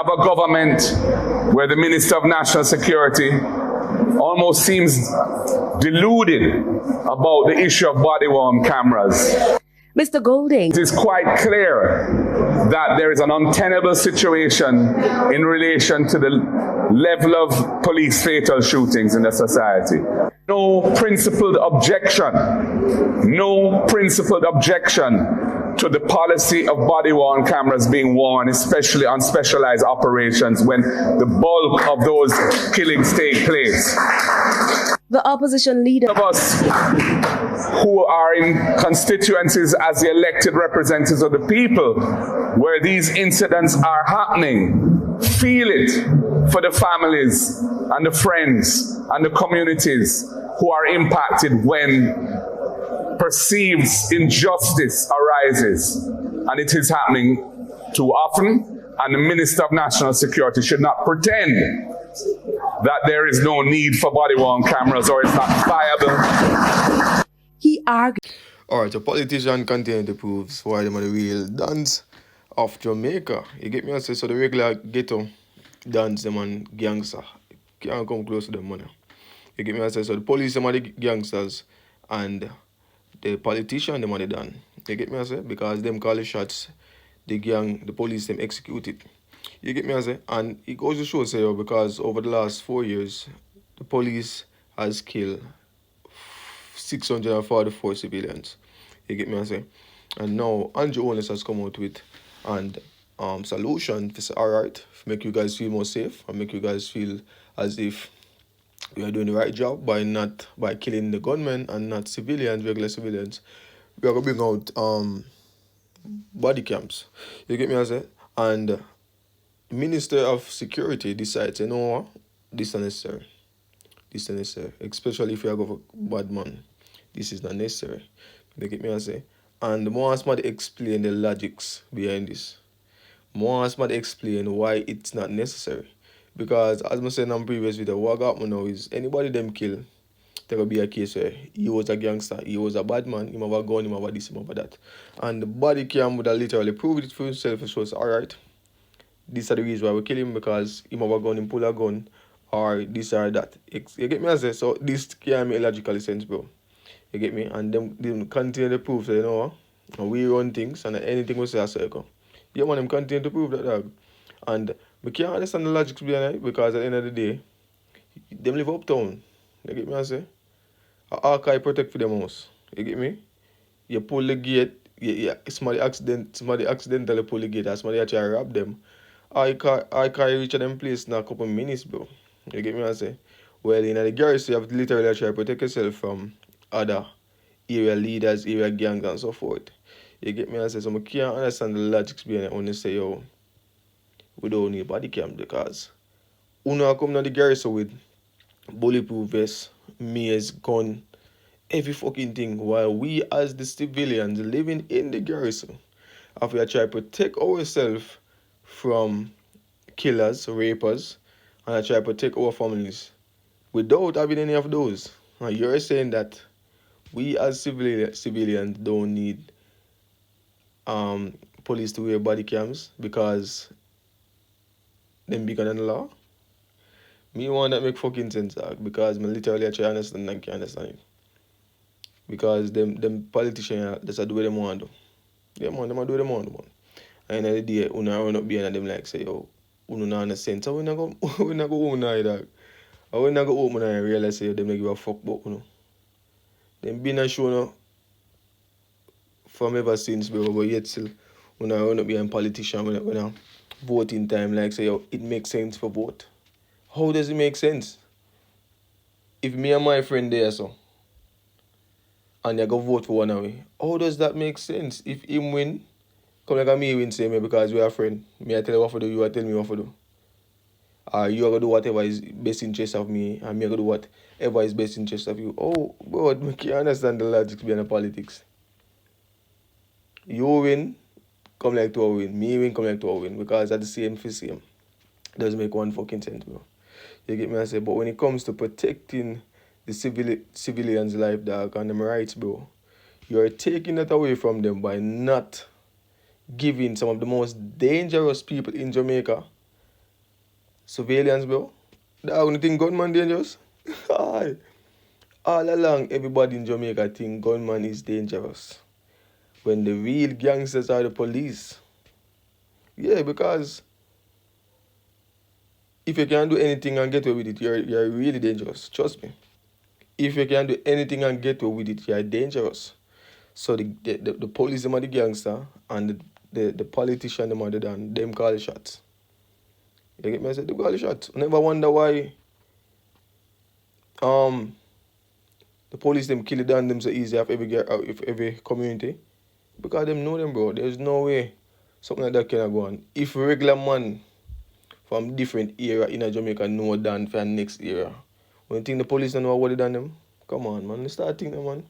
Have a government where the Minister of National Security almost seems deluded about the issue of body-worn cameras. Mr. Golding. It is quite clear that there is an untenable situation in relation to the level of police fatal shootings in the society. No principled objection to the policy of body-worn cameras being worn, especially on specialized operations when the bulk of those killings take place. The opposition leader Of us who are in constituencies as the elected representatives of the people where these incidents are happening, feel it for the families and the friends and the communities who are impacted when perceived injustice arises, and it is happening too often, and the Minister of National Security should not pretend that there is no need for body-worn cameras or it's not viable. he argued. Alright, a politician continue to prove why them are the real dons of Jamaica. You get me? I say so the regular ghetto dons them and gangster can't come close to them money. You get me? I say so the police them are the gangsters and the politician them are the don. You get me? I say because them call the shots, the police them execute it. You get me? I say, and it goes to show say because over the last 4 years, the police has killed 644 civilians. You get me? I say, and now Andrew Holness has come out with and solution to say, alright, make you guys feel more safe and make you guys feel as if we are doing the right job by killing the gunmen and not civilians, regular civilians. We are gonna bring out body cams. You get me? I say, and Minister of Security decides, you know what, this is unnecessary. This is unnecessary, especially if you have a bad man. This is not necessary. You get me? I say, and more somebody explain the logics behind this. More somebody explain why it's not necessary. Because as I said in previous video, what got me now is anybody them kill, there will be a case where he was a gangster, he was a bad man, he have a gun, he have a this, he have a that. And the body cam would have literally proved it for himself. It was alright. This are the reason why we kill him because he have a gun, he pull a gun, or this or that. You get me? I say, so this can't make logical sense, bro. You get me? And them continue to prove that, you know what? We run things and anything we say a circle. Yeah, man, them continue to prove that, dog. And we can't understand the logic behind it because at the end of the day, them live uptown. You get me? I say? A archive protect for them house. You get me? You pull the gate, somebody accidentally pull the gate and somebody actually rob them. I can reach them place in a couple of minutes, bro. You get me? I say? Well, in the garrison, you have to literally try to protect yourself from other area leaders, area gangs, and so forth. You get me? I say? So I can't understand the logics behind it when they say, yo, we don't need body cam because Uno come to the garrison with bulletproof vest, mace, gun, every fucking thing, while we as the civilians living in the garrison have to try to protect ourselves from killers, rapers, and I try to protect our families without having any of those. And you're saying that we as civilians don't need police to wear body cams because them bigger than the law? Me want that make fucking sense, dog, because me literally try to understand and can't understand it. Because them politicians, that's the way them want to do. Yeah, man, them do what them want to do, man. And at the end of the day, Una run up behind them like say, yo, Una not understand. So we not go open eye, dog. And we not go open eye and realize say them not give a fuck about Una. Them been a show no from ever since, bro, but yet still Una run up behind politicians when a voting time like say, yo, it makes sense for vote. How does it make sense? If me and my friend there so and you go vote for one of me, how does that make sense? If him win, come like a me win, say me because we are friends. Me I tell you what to do, you tell me what to do. You are going to do whatever is best interest of me, and me are going to do whatever is best interest of you. Oh, God, I can't understand the logic behind the politics. You win, come like to a win. Me win, come like to a win. Because that's the same for same. Doesn't make one fucking sense, bro. You get me? I say, but when it comes to protecting the civilians' life, dog, and them rights, bro, you are taking that away from them by not giving some of the most dangerous people in Jamaica Surveillance, bro. The only thing gunman dangerous. Aye. All along, everybody in Jamaica think gunman is dangerous. When the real gangsters are the police. Yeah, because if you can do anything and get away with it, you're really dangerous. Trust me. If you can do anything and get away with it, you're dangerous. So the police them are the gangster and the politician them are the done. Them call the shots. You get me? I said they call the shots. Never wonder why the police them kill it down them so easy of every community. Because them know them, bro. There's no way something like that can go on. If a regular man from different era in a Jamaica know than for the next era, when you think the police don't know what they done them? Come on, man. Start thinking, man.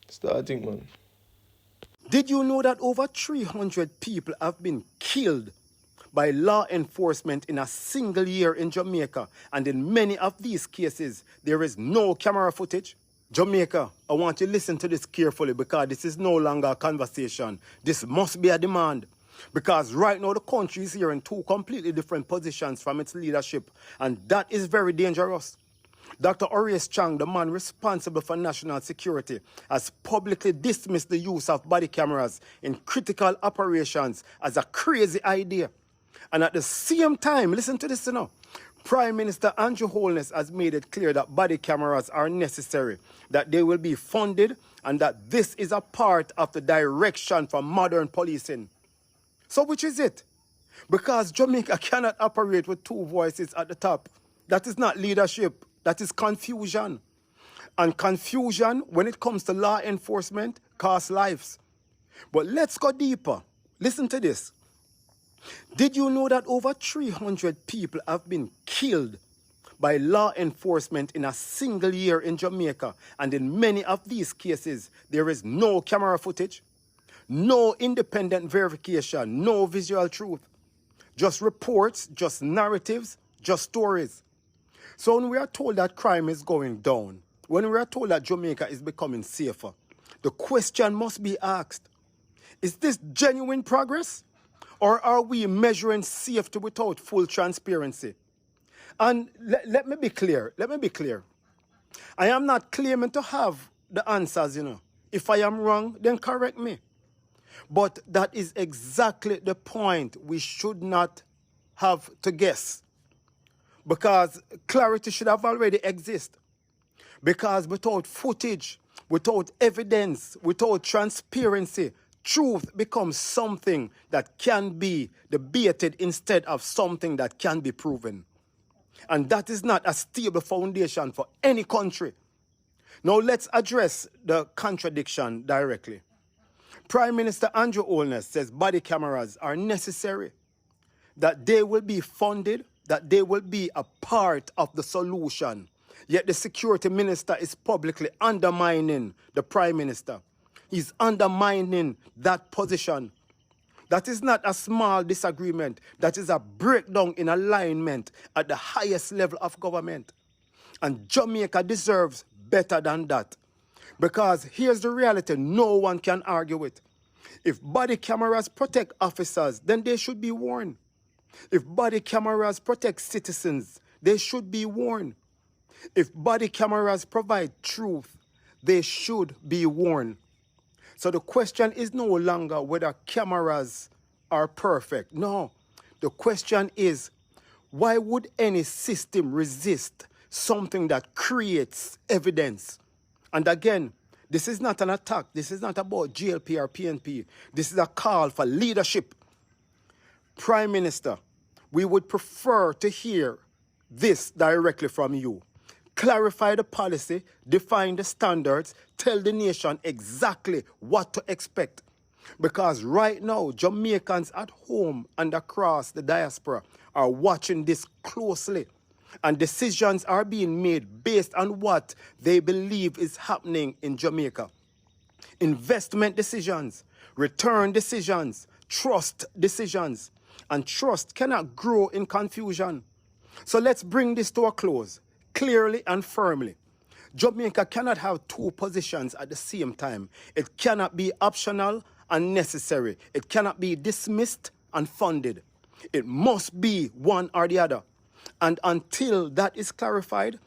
Start thinking, man. Did you know that over 300 people have been killed by law enforcement in a single year in Jamaica? And in many of these cases, there is no camera footage. Jamaica, I want you to listen to this carefully because this is no longer a conversation. This must be a demand. Because right now the country is here in two completely different positions from its leadership. And that is very dangerous. Dr. Horace Chang, the man responsible for national security, has publicly dismissed the use of body cameras in critical operations as a crazy idea. And at the same time, listen to this now, Prime Minister Andrew Holness has made it clear that body cameras are necessary, that they will be funded, and that this is a part of the direction for modern policing. So which is it? Because Jamaica cannot operate with two voices at the top. That is not leadership. That is confusion. And confusion, when it comes to law enforcement, costs lives. But let's go deeper. Listen to this. Did you know that over 300 people have been killed by law enforcement in a single year in Jamaica? And in many of these cases, there is no camera footage, no independent verification, no visual truth. Just reports, just narratives, just stories. So when we are told that crime is going down, when we are told that Jamaica is becoming safer, the question must be asked, is this genuine progress? Or are we measuring safety without full transparency? And let me be clear. I am not claiming to have the answers, If I am wrong, then correct me. But that is exactly the point. We should not have to guess. Because clarity should have already existed. Because without footage, without evidence, without transparency, truth becomes something that can be debated instead of something that can be proven. And that is not a stable foundation for any country. Now let's address the contradiction directly. Prime Minister Andrew Holness says body cameras are necessary, that they will be funded, that they will be a part of the solution. Yet the security minister is publicly undermining the prime minister. He's undermining that position. That is not a small disagreement. That is a breakdown in alignment at the highest level of government. And Jamaica deserves better than that. Because here's the reality no one can argue with. If body cameras protect officers, then they should be worn. If body cameras protect citizens, they should be worn. If body cameras provide truth, they should be worn. So the question is no longer whether cameras are perfect. No. The question is, why would any system resist something that creates evidence? And again, this is not an attack. This is not about GLP or PNP. This is a call for leadership. Prime Minister, we would prefer to hear this directly from you. Clarify the policy, define the standards, tell the nation exactly what to expect. Because right now, Jamaicans at home and across the diaspora are watching this closely. And decisions are being made based on what they believe is happening in Jamaica. Investment decisions, return decisions, trust decisions. And trust cannot grow in confusion. So let's bring this to a close, clearly and firmly. Jamaica cannot have two positions at the same time. It cannot be optional and necessary. It cannot be dismissed and funded. It must be one or the other. And until that is clarified,